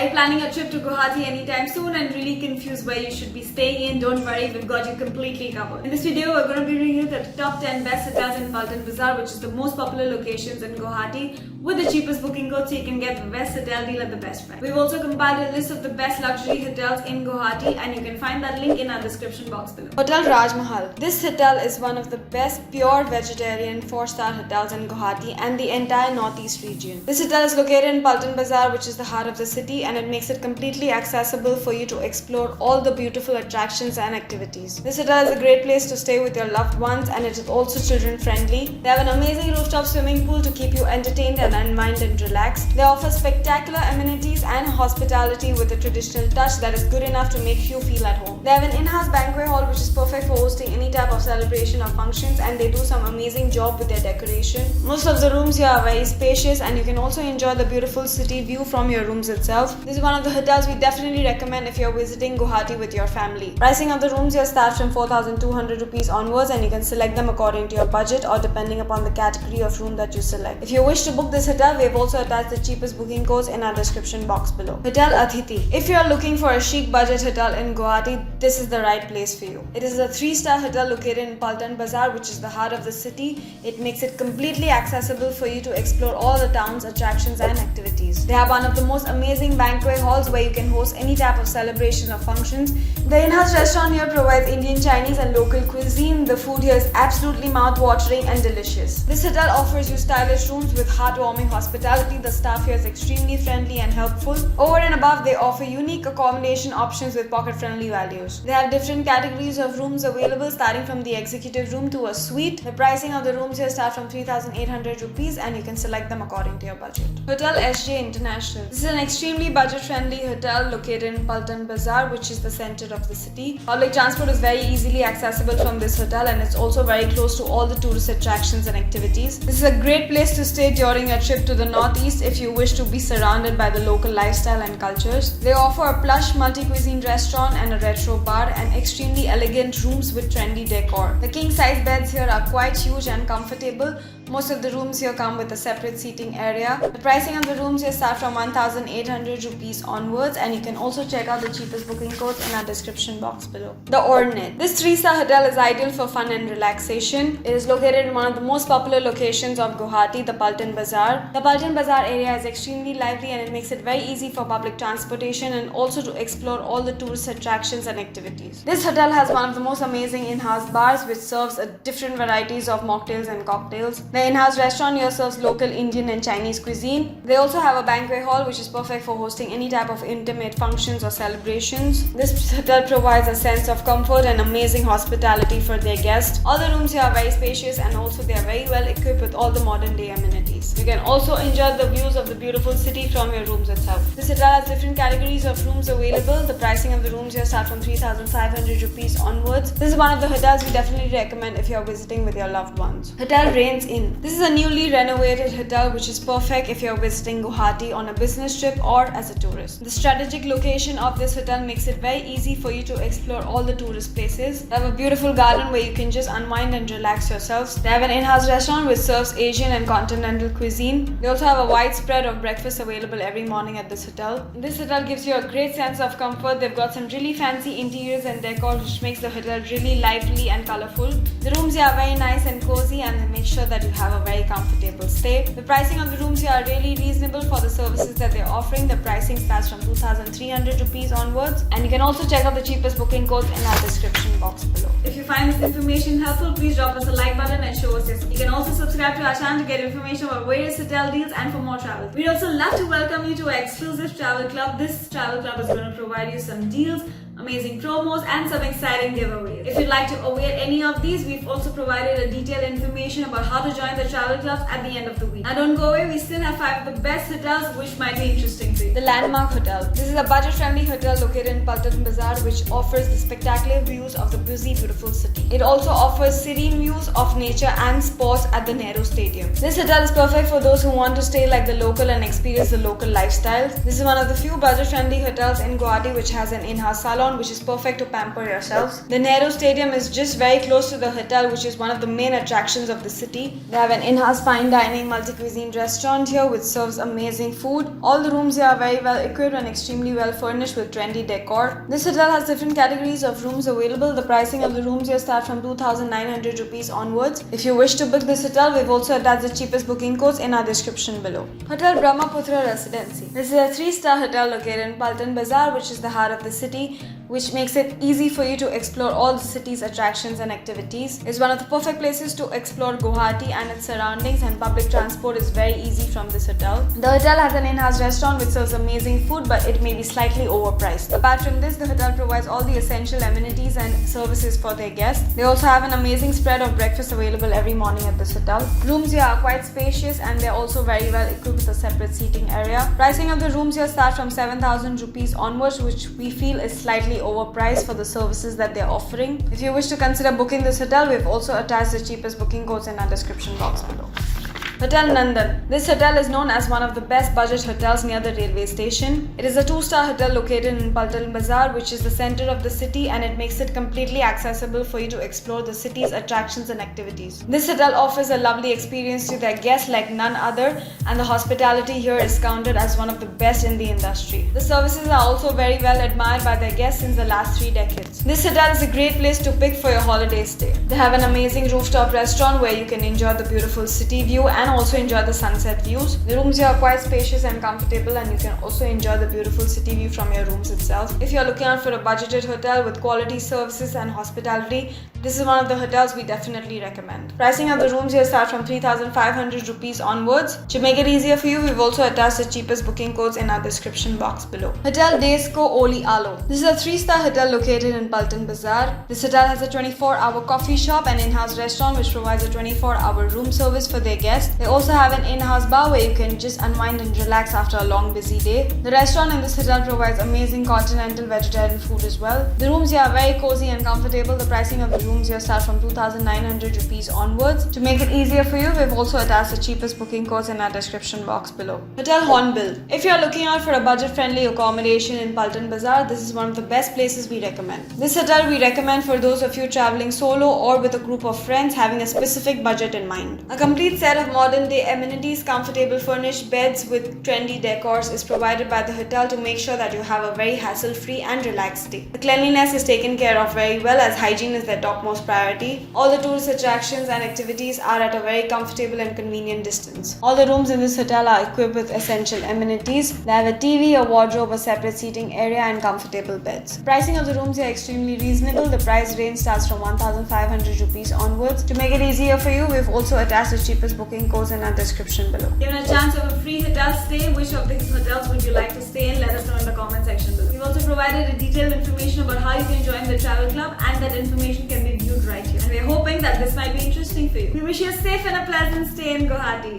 Are you planning a trip to Guwahati anytime soon and really confused where you should be staying in? Don't worry, we've got you completely covered. In this video, we're going to be bringing you the top 10 best hotels in Paltan Bazaar, which is the most popular locations in Guwahati, with the cheapest booking code so you can get the best hotel deal at the best price. We've also compiled a list of the best luxury hotels in Guwahati, and you can find that link in our description box below. Hotel Raj Mahal. This hotel is one of the best pure vegetarian 4-star hotels in Guwahati and the entire northeast region. This hotel is located in Paltan Bazaar, which is the heart of the city, and it makes it completely accessible for you to explore all the beautiful attractions and activities. This hotel is a great place to stay with your loved ones, and it is also children friendly. They have an amazing rooftop swimming pool to keep you entertained and unwind and relaxed. They offer spectacular amenities and hospitality with a traditional touch that is good enough to make you feel at home. They have an in-house banquet hall which is perfect for hosting any type of celebration or functions, and they do some amazing job with their decoration. Most of the rooms here are very spacious, and you can also enjoy the beautiful city view from your rooms itself. This is one of the hotels we definitely recommend if you're visiting Guwahati with your family. Pricing of the rooms here starts from 4,200 rupees onwards, and you can select them according to your budget or depending upon the category of room that you select. If you wish to book this hotel, we have also attached the cheapest booking codes in our description box below. Hotel Athithi. If you are looking for a chic budget hotel in Guwahati, this is the right place for you. It is a 3-star hotel located in Paltan Bazaar, which is the heart of the city. It makes it completely accessible for you to explore all the town's attractions and activities. They have one of the most amazing banquet halls where you can host any type of celebration or functions. The in-house restaurant here provides Indian, Chinese and local cuisine. The food here is absolutely mouth-watering and delicious. This hotel offers you stylish rooms with heartwarming hospitality. The staff here is extremely friendly and helpful. Over and above, they offer unique accommodation options with pocket-friendly values. They have different categories of rooms available, starting from the executive room to a suite. The pricing of the rooms here start from 3,800 rupees, and you can select them according to your budget. Hotel SJ International. This is an extremely budget-friendly hotel located in Paltan Bazaar, which is the center of the city. Public transport is very easily accessible from this hotel, and it's also very close to all the tourist attractions and activities. This is a great place to stay during your trip to the northeast if you wish to be surrounded by the local lifestyle and cultures. They offer a plush multi-cuisine restaurant and a retro bar, and extremely elegant rooms with trendy decor. The king-size beds here are quite huge and comfortable. Most of the rooms here come with a separate seating area. The pricing of the rooms here start from 1,800 rupees onwards, and you can also check out the cheapest booking codes in our description box below. The Ornate. This 3-star hotel is ideal for fun and relaxation. It is located in one of the most popular locations of Guwahati, the Paltan Bazaar. The Paltan Bazaar area is extremely lively, and it makes it very easy for public transportation and also to explore all the tourist attractions and activities. This hotel has one of the most amazing in-house bars which serves different varieties of mocktails and cocktails. The in-house restaurant here serves local Indian and Chinese cuisine. They also have a banquet hall which is perfect for hosting any type of intimate functions or celebrations. This hotel provides a sense of comfort and amazing hospitality for their guests. All the rooms here are very spacious, and also they are very well equipped with all the modern day amenities. You can also enjoy the views of the beautiful city from your rooms itself. This hotel has different categories of rooms available. The pricing of the rooms here start from 3,500 rupees onwards. This is one of the hotels we definitely recommend if you are visiting with your loved ones. Hotel Rains Inn. This is a newly renovated hotel which is perfect if you are visiting Guwahati on a business trip or as a tourist. The strategic location of this hotel makes it very easy for you to explore all the tourist places. They have a beautiful garden where you can just unwind and relax yourselves. They have an in-house restaurant which serves Asian and continental cuisine. They also have a wide spread of breakfast available every morning at this hotel. This hotel gives you a great sense of comfort. They've got some really fancy interiors and decor which makes the hotel really lively and colorful. The rooms here are very nice and cozy, and they make sure that you have a very comfortable stay. The pricing of the rooms here are really reasonable for the services that they're offering. The pricing starts from 2,300 rupees onwards, and you can also check out the cheapest booking codes in our description box below. If you find this information helpful, please drop us a like button and show us your support. You can also subscribe to our channel to get information about various hotel deals and for more travel. We'd also love to welcome you to our exclusive travel club. This travel club is going to provide you some deals, amazing promos and some exciting giveaways. If you'd like to await any of these, we've also provided a detailed information about how to join the travel clubs at the end of the week. Now don't go away, we still have 5 of the best hotels which might be interesting to you. The Landmark Hotel. This is a budget-friendly hotel located in Paltan Bazaar which offers the spectacular views of the busy, beautiful city. It also offers serene views of nature and sports at the Nehru Stadium. This hotel is perfect for those who want to stay like the local and experience the local lifestyles. This is one of the few budget-friendly hotels in Guwahati which has an in-house salon ground which is perfect to pamper yourselves. The Nehru Stadium is just very close to the hotel, which is one of the main attractions of the city. They have an in-house fine dining multi-cuisine restaurant here which serves amazing food. All the rooms here are very well equipped and extremely well furnished with trendy decor. This hotel has different categories of rooms available. The pricing of the rooms here start from 2,900 rupees onwards. If you wish to book this hotel, we've also attached the cheapest booking codes in our description below. Hotel Brahmaputra Residency. This is a 3-star hotel located in Paltan Bazar, which is the heart of the city, which makes it easy for you to explore all the city's attractions and activities. It's one of the perfect places to explore Guwahati and its surroundings, and public transport is very easy from this hotel. The hotel has an in-house restaurant which serves amazing food, but it may be slightly overpriced. Apart from this, the hotel provides all the essential amenities and services for their guests. They also have an amazing spread of breakfast available every morning at this hotel. Rooms here are quite spacious and they're also very well equipped with a separate seating area. Pricing of the rooms here start from 7,000 rupees onwards, which we feel is slightly overpriced for the services that they're offering. If you wish to consider booking this hotel, we've also attached the cheapest booking codes in our description box below. Hotel Nandan. This hotel is known as one of the best budget hotels near the railway station. It is a 2-star hotel located in Paltan Bazar, which is the center of the city, and it makes it completely accessible for you to explore the city's attractions and activities. This hotel offers a lovely experience to their guests like none other, and the hospitality here is counted as one of the best in the industry. The services are also very well admired by their guests since the last 3 decades. This hotel is a great place to pick for your holiday stay. They have an amazing rooftop restaurant where you can enjoy the beautiful city view and also enjoy the sunset views. The rooms here are quite spacious and comfortable, and you can also enjoy the beautiful city view from your rooms itself. If you're looking out for a budgeted hotel with quality services and hospitality, this is one of the hotels we definitely recommend. Pricing of the rooms here start from 3,500 rupees onwards. To make it easier for you, we've also attached the cheapest booking codes in our description box below. Hotel Desco Oli Alo. This is a 3-star hotel located in Paltan Bazar. This hotel has a 24-hour coffee shop and in-house restaurant which provides a 24-hour room service for their guests. They also have an in-house bar where you can just unwind and relax after a long busy day. The restaurant in this hotel provides amazing continental vegetarian food as well. The rooms here are very cozy and comfortable. The pricing of the rooms here start from 2,900 rupees onwards. To make it easier for you, we've also attached the cheapest booking codes in our description box below. Hotel Hornbill. If you're looking out for a budget-friendly accommodation in Paltan Bazar, this is one of the best places we recommend. This hotel we recommend for those of you traveling solo or with a group of friends having a specific budget in mind. A complete set of modern-day amenities, comfortable furnished beds with trendy decors is provided by the hotel to make sure that you have a very hassle-free and relaxed stay. The cleanliness is taken care of very well, as hygiene is their topmost priority. All the tourist attractions and activities are at a very comfortable and convenient distance. All the rooms in this hotel are equipped with essential amenities. They have a TV, a wardrobe, a separate seating area and comfortable beds. Pricing of the rooms are extremely reasonable. The price range starts from 1,500 rupees onwards. To make it easier for you, we've also attached the cheapest booking codes in our description below. Given a chance of a free hotel stay, which of these hotels would you like to stay in? Let us know in the comment section below. We've also provided a detailed information about how you can join the travel club, and that information can be viewed right here. And we're hoping that this might be interesting for you. We wish you a safe and a pleasant stay in Guwahati.